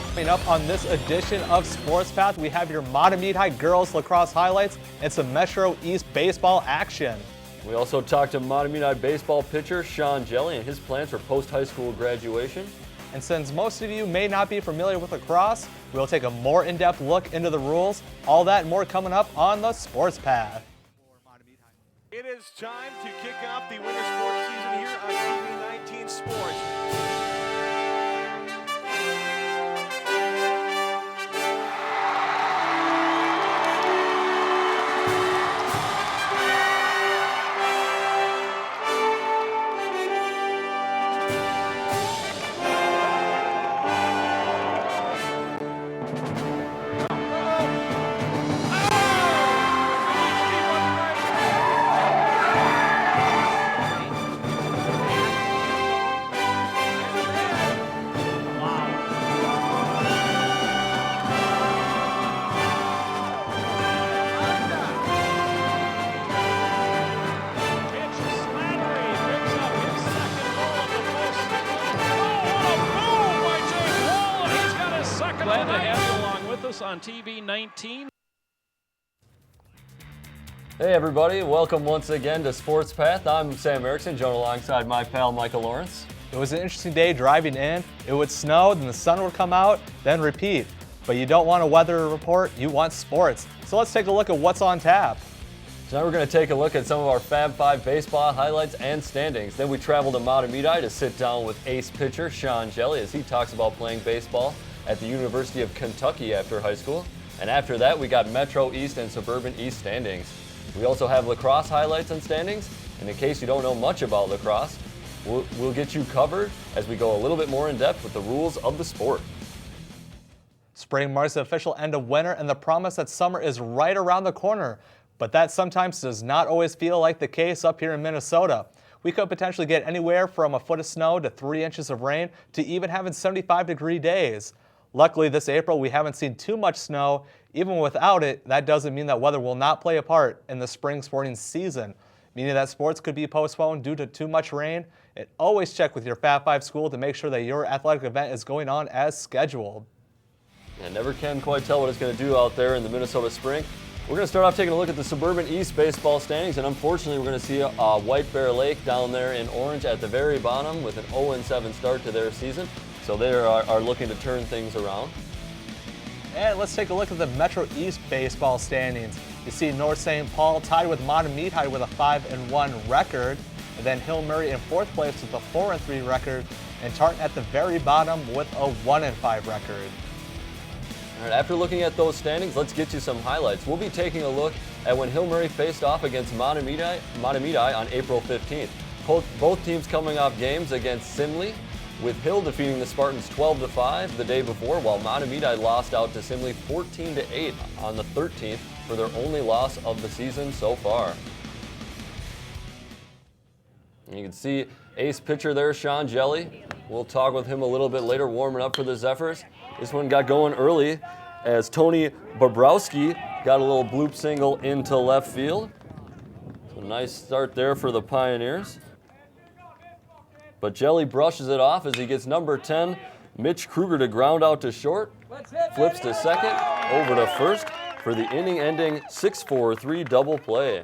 Coming up on this edition of Sports Path, we have your Mahtomedi girls lacrosse highlights and some Metro East baseball action. We also talked to Mahtomedi baseball pitcher Sean Hjelle and his plans for post-high school graduation. And since most of you may not be familiar with lacrosse, we'll take a more in-depth look into the rules. All that and more coming up on the Sports Path. It is time to kick off the winter sports season here on TV 19 Sports. Glad to have you along with us on TV 19. Hey everybody, welcome once again to Sports Path. I'm Sam Erickson, joined alongside my pal Michael Lawrence. It was an interesting day driving in. It would snow, then the sun would come out, then repeat. But you don't want a weather report, you want sports. So let's take a look at what's on tap. So now we're going to take a look at some of our Fab 5 baseball highlights and standings. Then we travel to Mahtomedi to sit down with ace pitcher Sean Hjelle as he talks about playing baseball at the University of Kentucky after high school. And after that, we got Metro East and Suburban East standings. We also have lacrosse highlights and standings. And in case you don't know much about lacrosse, we'll get you covered as we go a little bit more in depth with the rules of the sport. Spring marks the official end of winter and the promise that summer is right around the corner. But that sometimes does not always feel like the case up here in Minnesota. We could potentially get anywhere from a foot of snow to 3 inches of rain to even having 75-degree days. Luckily this April we haven't seen too much snow. Even without it, that doesn't mean that weather will not play a part in the spring sporting season, meaning that sports could be postponed due to too much rain. And always check with your Fab 5 school to make sure that your athletic event is going on as scheduled. And never can quite tell what it's going to do out there in the Minnesota spring. We're going to start off taking a look at the Suburban East baseball standings, and unfortunately we're going to see White Bear Lake down there in orange at the very bottom with an 0-7 start to their season. So they are looking to turn things around. And let's take a look at the Metro East baseball standings. You see North St. Paul tied with Mahtomedi with a 5-1 record, and then Hill Murray in fourth place with a 4-3 record, and Tartan at the very bottom with a 1-5 record. All right, after looking at those standings, let's get you some highlights. We'll be taking a look at when Hill Murray faced off against Mahtomedi on April 15th. Both teams coming off games against Simley, with Hill defeating the Spartans 12-5 the day before, while Mahtomedi lost out to Simley 14-8 on the 13th for their only loss of the season so far. And you can see ace pitcher there, Sean Hjelle. We'll talk with him a little bit later, warming up for the Zephyrs. This one got going early as Tony Bobrowski got a little bloop single into left field. So nice start there for the Pioneers. But Hjelle brushes it off as he gets number 10, Mitch Kruger, to ground out to short. Flips to second, over to first for the inning-ending 6-4-3 double play.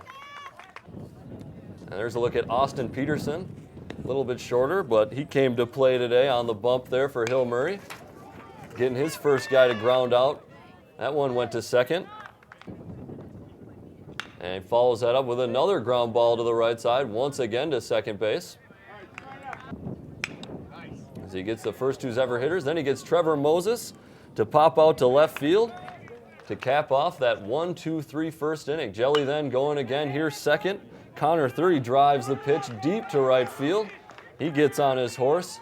And there's a look at Austin Peterson. A little bit shorter, but he came to play today on the bump there for Hill Murray. Getting his first guy to ground out. That one went to second. And he follows that up with another ground ball to the right side, once again to second base. As he gets the first two Zephyr hitters, then he gets Trevor Moses to pop out to left field to cap off that 1-2-3 first inning. Hjelle then going again here second. Connor Thury drives the pitch deep to right field. He gets on his horse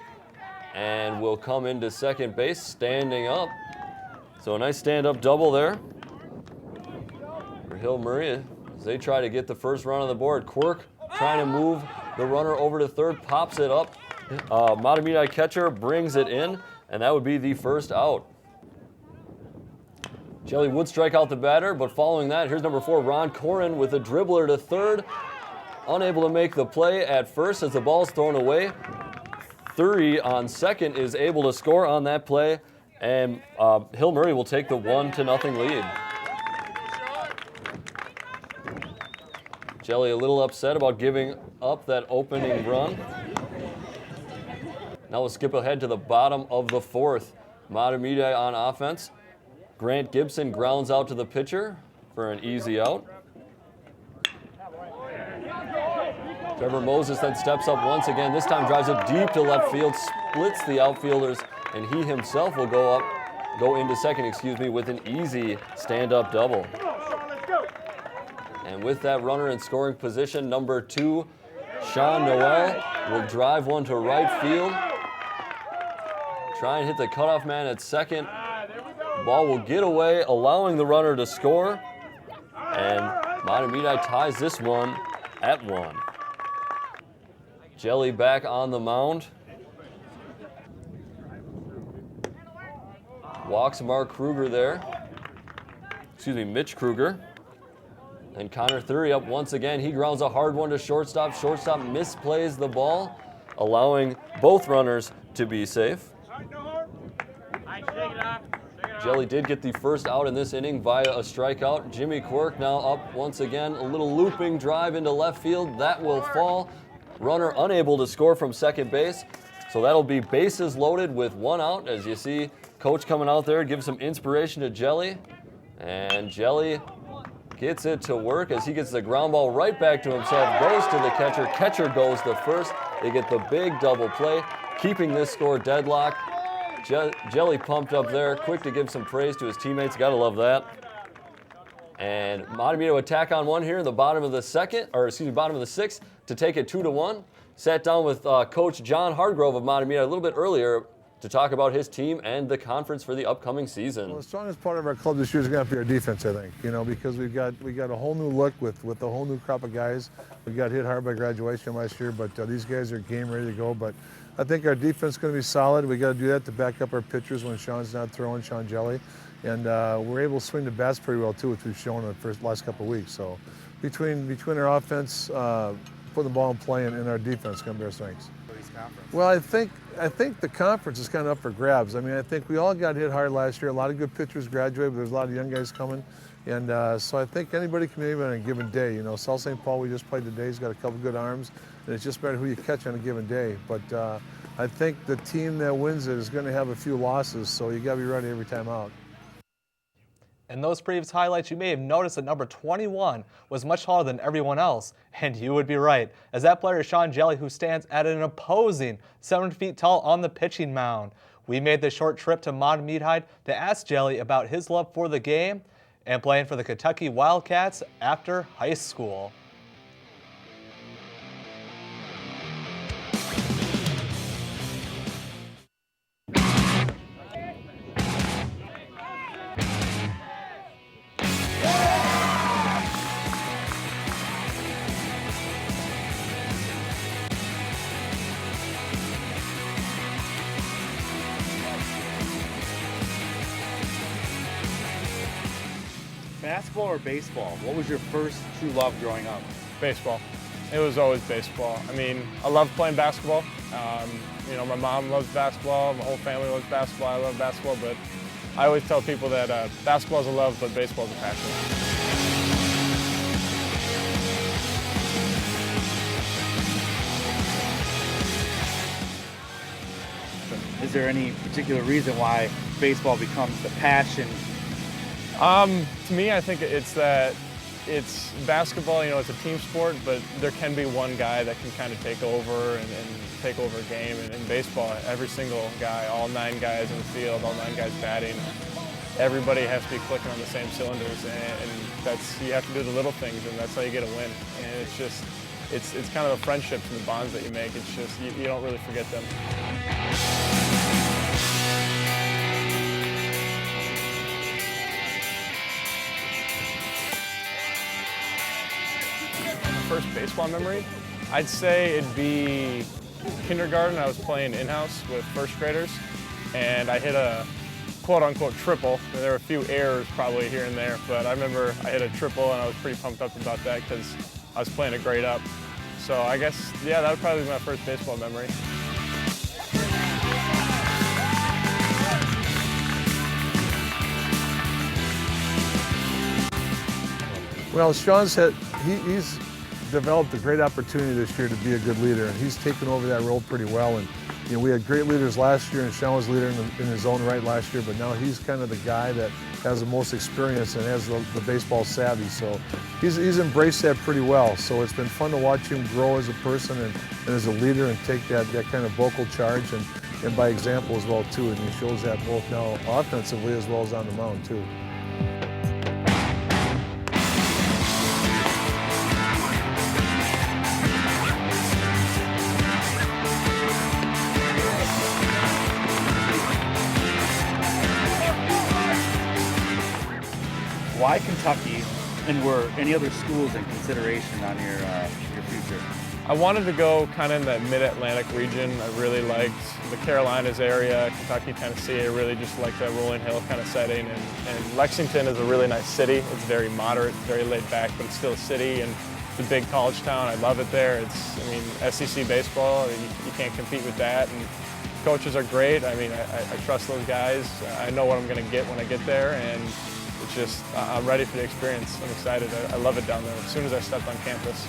and will come into second base standing up. So a nice stand-up double there for Hill Murray as they try to get the first run on the board. Quirk trying to move the runner over to third, pops it up. Mahtomedi catcher brings it in, and that would be the first out. Hjelle would strike out the batter, but following that, here's number 4, Ron Corrin, with a dribbler to third. Unable to make the play at first as the ball's thrown away. Thury on second is able to score on that play, And Hill Murray will take the 1-0 lead. Hjelle a little upset about giving up that opening run. Now we'll skip ahead to the bottom of the fourth. Mahtomedi on offense. Grant Gibson grounds out to the pitcher for an easy out. Trevor Moses then steps up once again. This time drives it deep to left field, splits the outfielders, and he himself will go into second, with an easy stand-up double. And with that runner in scoring position, number 2, Sean Hjelle will drive one to right field. Try and hit the cutoff man at second. The ball will get away, allowing the runner to score. And Mahtomedi ties this one at 1. Hjelle back on the mound. Walks Mark Kruger there. Mitch Kruger. And Connor Thury up once again. He grounds a hard one to shortstop. Shortstop misplays the ball, allowing both runners to be safe. Hjelle did get the first out in this inning via a strikeout. Jimmy Quirk now up once again. A little looping drive into left field. That will fall. Runner unable to score from second base. So that'll be bases loaded with 1 out. As you see, coach coming out there, gives some inspiration to Hjelle. And Hjelle gets it to work as he gets the ground ball right back to himself. Goes to the catcher. Catcher goes to first. They get the big double play, keeping this score deadlocked. Hjelle pumped up there, quick to give some praise to his teammates. Gotta love that. And Mahtomedi to attack on one here in the bottom of the bottom of the 6th to take it 2-1. Sat down with Coach John Hargrove of Mahtomedi a little bit earlier to talk about his team and the conference for the upcoming season. Well, the strongest part of our club this year is going to be our defense, I think. Because we got a whole new look with a whole new crop of guys. We got hit hard by graduation last year, but these guys are game ready to go. But I think our defense is going to be solid. We got to do that to back up our pitchers when Sean's not throwing, Sean Hjelle. And we're able to swing the bats pretty well too, which we've shown in the last couple of weeks. So between our offense, putting the ball in play, and our defense, going to be our strengths. Well, I think the conference is kind of up for grabs. I think we all got hit hard last year. A lot of good pitchers graduated, but there's a lot of young guys coming. And so I think anybody can maybe on a given day. South St. Paul, we just played today. He's got a couple good arms, and it's just matter who you catch on a given day. But I think the team that wins it is going to have a few losses, so you got to be ready every time out. In those previous highlights, you may have noticed that number 21 was much taller than everyone else. And you would be right, as that player is Sean Hjelle, who stands at an opposing 7 feet tall on the pitching mound. We made the short trip to Mahtomedi to ask Hjelle about his love for the game and playing for the Kentucky Wildcats after high school. Basketball or baseball? What was your first true love growing up? Baseball. It was always baseball. I love playing basketball. My mom loves basketball. My whole family loves basketball. I love basketball, but I always tell people that basketball is a love, but baseball is a passion. Is there any particular reason why baseball becomes the passion? To me, I think it's basketball, it's a team sport, but there can be one guy that can kind of take over and take over a game. And in baseball, every single guy, all 9 guys in the field, all 9 guys batting, everybody has to be clicking on the same cylinders, and you have to do the little things, and that's how you get a win. And it's kind of the friendships and the bonds that you make. It's just, you don't really forget them. First baseball memory, I'd say it'd be kindergarten. I was playing in-house with first graders, and I hit a quote-unquote triple. There were a few errors probably here and there, but I remember I hit a triple, and I was pretty pumped up about that because I was playing a grade up. So I guess, yeah, that would probably be my first baseball memory. Well, he's developed a great opportunity this year to be a good leader, and he's taken over that role pretty well. And we had great leaders last year, and Sean was leader in his own right last year, but now he's kind of the guy that has the most experience and has the baseball savvy. So he's embraced that pretty well. So it's been fun to watch him grow as a person and as a leader and take that kind of vocal charge and by example as well too. And he shows that both now offensively as well as on the mound too. Why Kentucky, and were any other schools in consideration on your future? I wanted to go kind of in that mid-Atlantic region. I really liked the Carolinas area, Kentucky, Tennessee. I really just liked that rolling hill kind of setting. And Lexington is a really nice city. It's very moderate, very laid back, but it's still a city, and it's a big college town. I love it there. SEC baseball, you can't compete with that. And coaches are great. I trust those guys. I know what I'm going to get when I get there, and it's just, I'm ready for the experience. I'm excited. I love it down there as soon as I stepped on campus.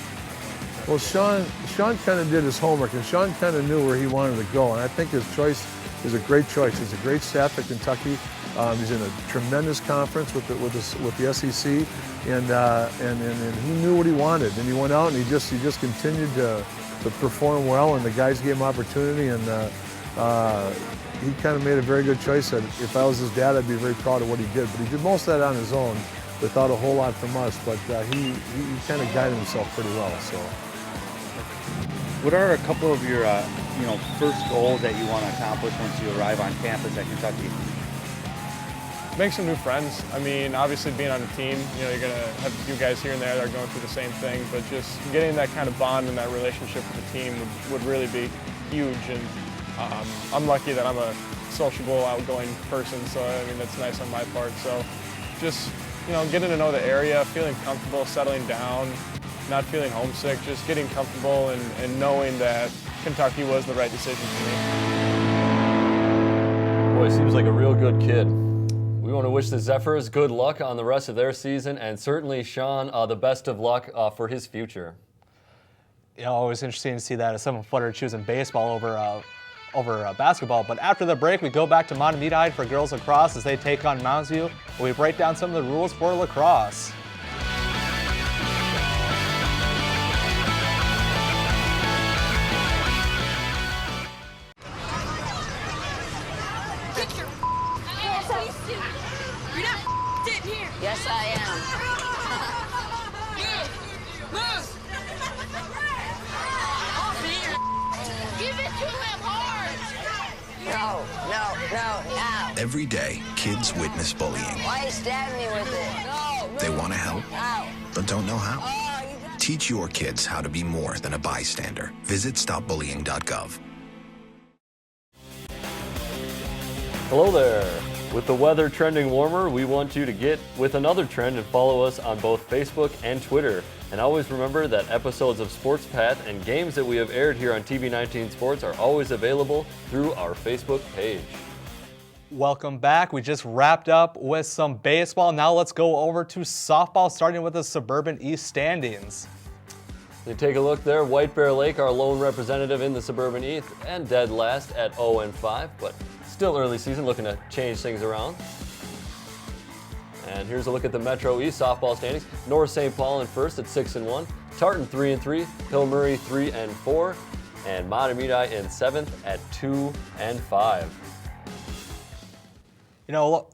Well, Sean kind of did his homework, and Sean kind of knew where he wanted to go, and I think his choice is a great choice. He's a great staff at Kentucky. He's in a tremendous conference with the SEC, and he knew what he wanted, and he went out and he just continued to perform well, and the guys gave him opportunity, and he kind of made a very good choice. That if I was his dad, I'd be very proud of what he did. But he did most of that on his own, without a whole lot from us. But he kind of guided himself pretty well. So, what are a couple of your first goals that you want to accomplish once you arrive on campus at Kentucky? Make some new friends. Obviously being on a team, you're going to have a few guys here and there that are going through the same thing. But just getting that kind of bond and that relationship with the team would really be huge. And I'm lucky that I'm a sociable, outgoing person, so that's nice on my part. So just getting to know the area, feeling comfortable, settling down, not feeling homesick, just getting comfortable and knowing that Kentucky was the right decision for me. Boy, seems like a real good kid. We want to wish the Zephyrs good luck on the rest of their season, and certainly Sean the best of luck for his future. Always interesting to see that a 7-footer choosing baseball over basketball. But after the break, we go back to Mahtomedi for girls lacrosse as they take on Mounds View, where we break down some of the rules for lacrosse. Yes, I am. Move! Give it to him hard! No, now. Every day, kids witness bullying. Why are you stabbing me with it? No. They want to help, Ow. but don't know how. Teach your kids how to be more than a bystander. Visit stopbullying.gov. Hello there. With the weather trending warmer, we want you to get with another trend and follow us on both Facebook and Twitter. And always remember that episodes of Sports Path and games that we have aired here on TV19 Sports are always available through our Facebook page. Welcome back. We just wrapped up with some baseball. Now let's go over to softball, starting with the Suburban East standings. You take a look there, White Bear Lake, our lone representative in the Suburban East, and dead last at 0-5, but still early season, looking to change things around. And here's a look at the Metro East softball standings. North St. Paul in first at 6-1, Tartan 3-3, Hill Murray 3-4, and Mahtomedi in seventh at 2-5.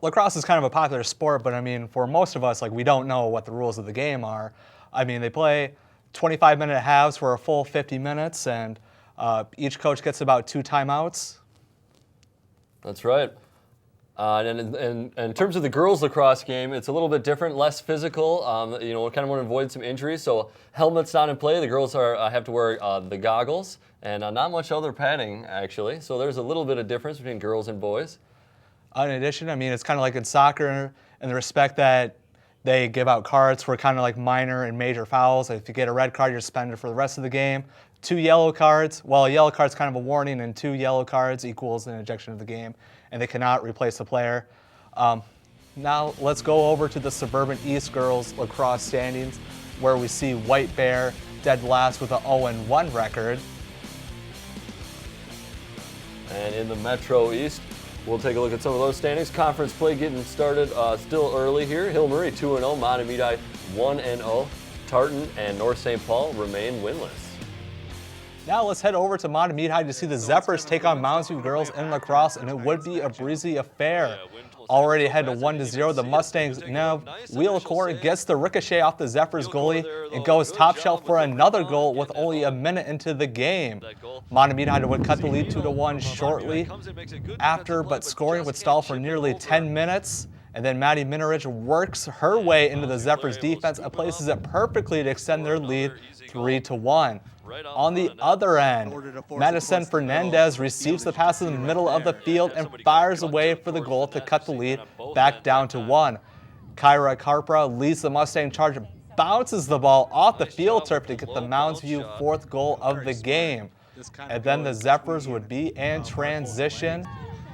Lacrosse is kind of a popular sport, but for most of us, we don't know what the rules of the game are. They play 25-minute halves for a full 50 minutes, and each coach gets about 2 timeouts. That's right. And in terms of the girls lacrosse game, it's a little bit different, less physical. We kind of want to avoid some injuries, so helmets not in play. The girls have to wear the goggles, and not much other padding, actually. So there's a little bit of difference between girls and boys. In addition, it's kind of like in soccer in the respect that they give out cards for kind of like minor and major fouls. If you get a red card, you're suspended for the rest of the game. 2 yellow cards, well, a yellow card's kind of a warning, and 2 yellow cards equals an ejection of the game, and they cannot replace the player. Now let's go over to the Suburban East girls lacrosse standings, where we see White Bear dead last with an 0-1 record. And in the Metro East, we'll take a look at some of those standings. Conference play getting started still early here. Hill Murray 2-0, Mahtomedi 1-0. Tartan and North St. Paul remain winless. Now let's head over to Mahtomedi to see the Zephyrs take on Mounds View girls in lacrosse, and it would be a breezy affair. Already ahead to 1-0, the Mustangs now Wheelcore gets the ricochet off the Zephyrs goalie and goes top shelf for another goal with only a minute into the game. Mahtomedi would cut the lead 2-1 shortly after, but scoring would stall for nearly 10 minutes. And then Maddie Minerich works her way into the Zephyrs defense and places it perfectly to extend their lead 3-1. On the other end, Madison Fernandez receives the pass in the middle of the field and fires away for the goal to cut the lead back down to 1. Kyra Carpra leads the Mustang charge, bounces the ball off the field turf to get the Mounds View 4th goal of the game. And then the Zephyrs would be in transition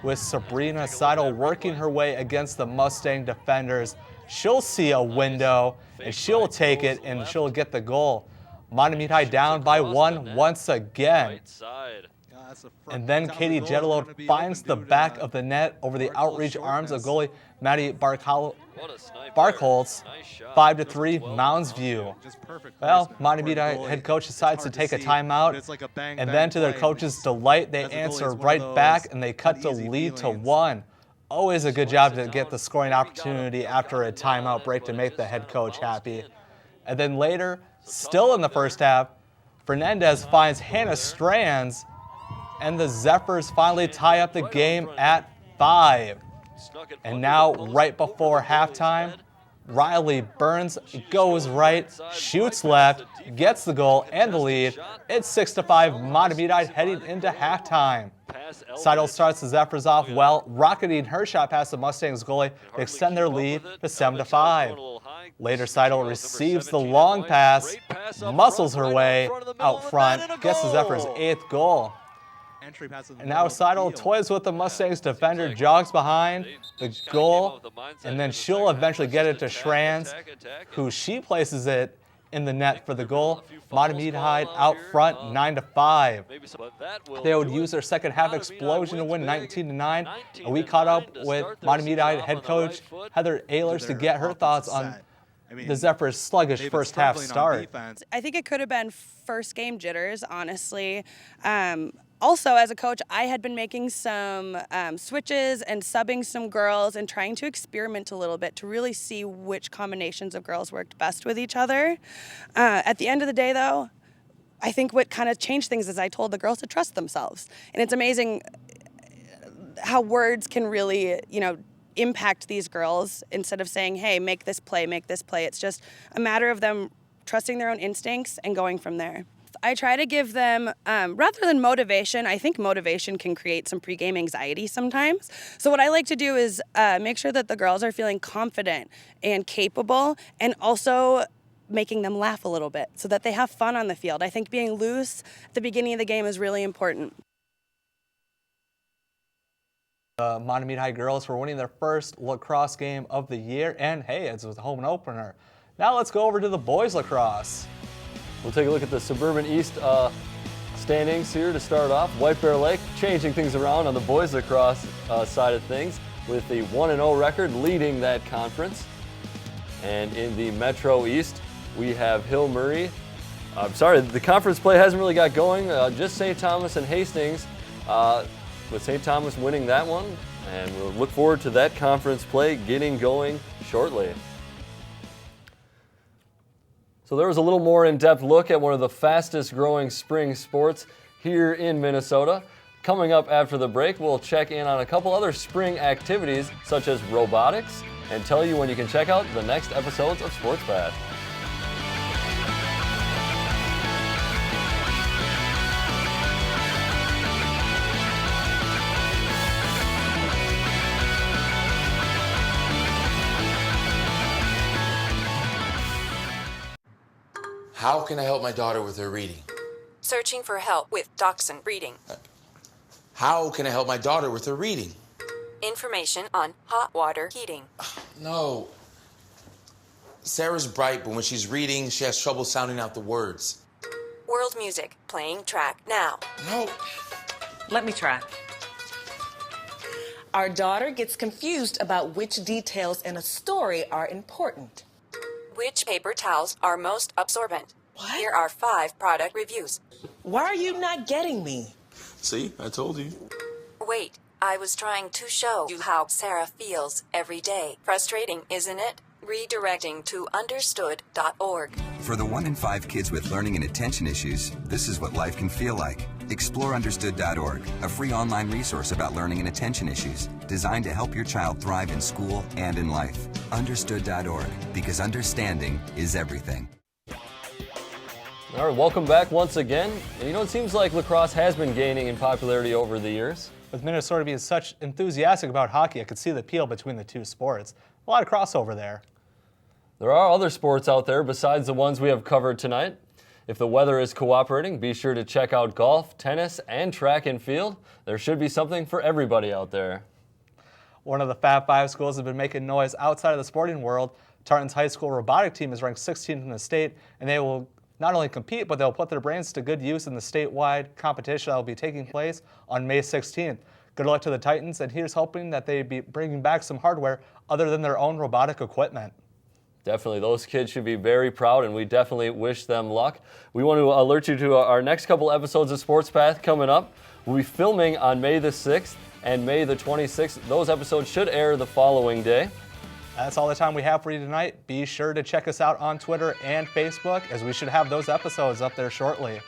with Sabrina Seidel working her way against the Mustang defenders. She'll see a window and she'll take it and she'll get the goal. Mahtomedi down by 1 once again. And then Katie Jedelo finds the back of the net over the outreach arms of goalie Maddie Barkholz. 5-3 Mounds View. Well, Mahtomedi head coach decides to take a timeout, and then to their coach's delight, they answer right back and they cut the lead to 1. Always a good job to get the scoring opportunity after a timeout break to make the head coach happy. And then later, still in the first half, Fernandez finds Hannah Strands, and the Zephyrs finally tie up the game at 5. And now, right before halftime, Riley Burns goes right, shoots left, gets the goal and the lead. It's 6-5 Mahtomedi heading into halftime. Seidel starts the Zephyrs off well, rocketing her shot past the Mustangs goalie to extend their lead to 7-5. Later, Seidel receives the long pass, muscles her way out front, gets the Zephyrs' 8th goal. And now Seidel toys with the Mustangs defender, jogs behind the goal, and then she'll eventually get it to Schranz, who she places it in the net for the goal. Mahtomedi out front 9-5. They would use their second half explosion to win 19-9. And we caught up with Mahtomedi head coach Heather Ehlers to get her thoughts on the Zephyrs' sluggish first half start. I think it could have been first game jitters, honestly. Also, as a coach, I had been making some switches and subbing some girls and trying to experiment a little bit to really see which combinations of girls worked best with each other. At the end of the day, though, I think what kind of changed things is I told the girls to trust themselves. And it's amazing how words can really, impact these girls instead of saying, hey, make this play, make this play. It's just a matter of them trusting their own instincts and going from there. I try to give them, rather than motivation, I think motivation can create some pregame anxiety sometimes. So what I like to do is make sure that the girls are feeling confident and capable, and also making them laugh a little bit so that they have fun on the field. I think being loose at the beginning of the game is really important. The Mahtomedi girls were winning their first lacrosse game of the year, and hey, it's a home opener. Now let's go over to the boys lacrosse. We'll take a look at the Suburban East standings here to start off. White Bear Lake changing things around on the boys lacrosse side of things with the 1-0 record leading that conference. And in the Metro East, we have Hill Murray. The conference play hasn't really got going. Just St. Thomas and Hastings, with St. Thomas winning that one. And we'll look forward to that conference play getting going shortly. So there was a little more in-depth look at one of the fastest growing spring sports here in Minnesota. Coming up after the break, we'll check in on a couple other spring activities such as robotics and tell you when you can check out the next episodes of Sports Bash. How can I help my daughter with her reading? Searching for help with Dachshund Reading. How can I help my daughter with her reading? Information on hot water heating. No. Sarah's bright, but when she's reading, she has trouble sounding out the words. World music, playing track now. No. Let me try. Our daughter gets confused about which details in a story are important. Which paper towels are most absorbent? What? Here are 5 product reviews. Why are you not getting me? See, I told you. Wait, I was trying to show you how Sarah feels every day. Frustrating, isn't it? Redirecting to understood.org. For the 1 in 5 kids with learning and attention issues, this is what life can feel like. Explore understood.org, a free online resource about learning and attention issues, designed to help your child thrive in school and in life. Understood.org, because understanding is everything. All right, welcome back once again. And you know, it seems like lacrosse has been gaining in popularity over the years. With Minnesota being such enthusiastic about hockey, I could see the appeal between the two sports. A lot of crossover there. There are other sports out there besides the ones we have covered tonight. If the weather is cooperating, be sure to check out golf, tennis, and track and field. There should be something for everybody out there. One of the Fab Five schools has been making noise outside of the sporting world. Tartan's high school robotic team is ranked 16th in the state, and they will not only compete, but they'll put their brains to good use in the statewide competition that will be taking place on May 16th. Good luck to the Titans, and here's hoping that they be bringing back some hardware other than their own robotic equipment. Definitely, those kids should be very proud, and we definitely wish them luck. We want to alert you to our next couple episodes of Sports Path coming up. We'll be filming on May the 6th and May the 26th. Those episodes should air the following day. That's all the time we have for you tonight. Be sure to check us out on Twitter and Facebook, as we should have those episodes up there shortly.